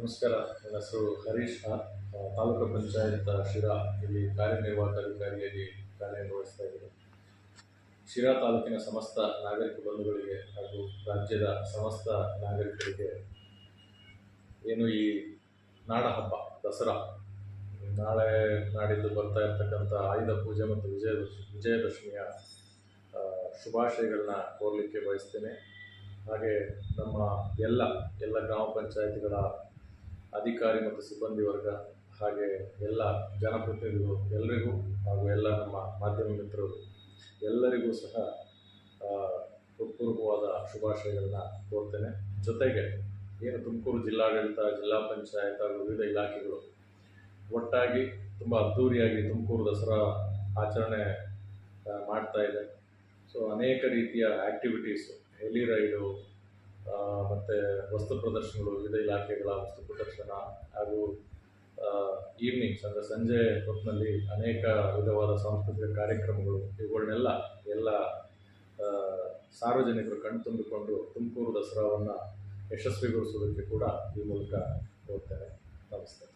ನಮಸ್ಕಾರ. ನನ್ನ ಹೆಸರು ಹರೀಶ್ ಆರ್. ತಾಲೂಕು ಪಂಚಾಯತ್ ಶಿರಾ ಇಲ್ಲಿ ಕಾರ್ಯನಿರ್ವಾಹಕ ಅಧಿಕಾರಿಯಾಗಿ ಕಾರ್ಯನಿರ್ವಹಿಸ್ತಾ ಇದ್ದೀನಿ. ಶಿರಾ ತಾಲೂಕಿನ ಸಮಸ್ತ ನಾಗರಿಕ ಬಂಧುಗಳಿಗೆ ಹಾಗೂ ರಾಜ್ಯದ ಸಮಸ್ತ ನಾಗರಿಕರಿಗೆ ಏನು ಈ ನಾಡ ಹಬ್ಬ ದಸರಾ ನಾಳೆ ನಾಡಿದ್ದು ಬರ್ತಾ ಇರ್ತಕ್ಕಂಥ ಆಯುಧ ಪೂಜೆ ಮತ್ತು ವಿಜಯದಶಮಿಯ ಶುಭಾಶಯಗಳನ್ನ ಕೋರಲಿಕ್ಕೆ ಬಯಸ್ತೇನೆ. ಹಾಗೆ ನಮ್ಮ ಎಲ್ಲ ಗ್ರಾಮ ಪಂಚಾಯತಿಗಳ ಅಧಿಕಾರಿ ಮತ್ತು ಸಿಬ್ಬಂದಿ ವರ್ಗ ಹಾಗೆ ಎಲ್ಲ ಜನಪ್ರತಿನಿಧಿಗಳು ಎಲ್ಲರಿಗೂ ಹಾಗೂ ಎಲ್ಲ ನಮ್ಮ ಮಾಧ್ಯಮ ಮಿತ್ರರು ಎಲ್ಲರಿಗೂ ಸಹ ಹೃತ್ಪೂರ್ವಕವಾದ ಶುಭಾಶಯಗಳನ್ನ ಕೋರ್ತೇನೆ. ಜೊತೆಗೆ ಏನು ತುಮಕೂರು ಜಿಲ್ಲಾಡಳಿತ, ಜಿಲ್ಲಾ ಪಂಚಾಯತ್ ಹಾಗೂ ವಿವಿಧ ಇಲಾಖೆಗಳು ಒಟ್ಟಾಗಿ ತುಂಬ ಅದ್ಧೂರಿಯಾಗಿ ತುಮಕೂರು ದಸರಾ ಆಚರಣೆ ಮಾಡ್ತಾ ಇದೆ. ಸೊ ಅನೇಕ ರೀತಿಯ ಆ್ಯಕ್ಟಿವಿಟೀಸು, ಹೆಲಿ ರೈಡು ಮತ್ತು ವಸ್ತು ಪ್ರದರ್ಶನಗಳು, ವಿವಿಧ ಇಲಾಖೆಗಳ ವಸ್ತು ಪ್ರದರ್ಶನ ಹಾಗೂ ಈವ್ನಿಂಗ್ಸ್ ಅಂದರೆ ಸಂಜೆ ಹೊತ್ತಿನಲ್ಲಿ ಅನೇಕ ವಿಧವಾದ ಸಾಂಸ್ಕೃತಿಕ ಕಾರ್ಯಕ್ರಮಗಳು ಇವುಗಳನ್ನೆಲ್ಲ ಸಾರ್ವಜನಿಕರು ಕಣ್ತುಂಬಿಕೊಂಡು ತುಮಕೂರು ದಸರಾವನ್ನು ಯಶಸ್ವಿಗೊಳಿಸೋದಕ್ಕೆ ಕೂಡ ಈ ಮೂಲಕ ಹೋಗ್ತಾರೆ. ನಮಸ್ತೆ.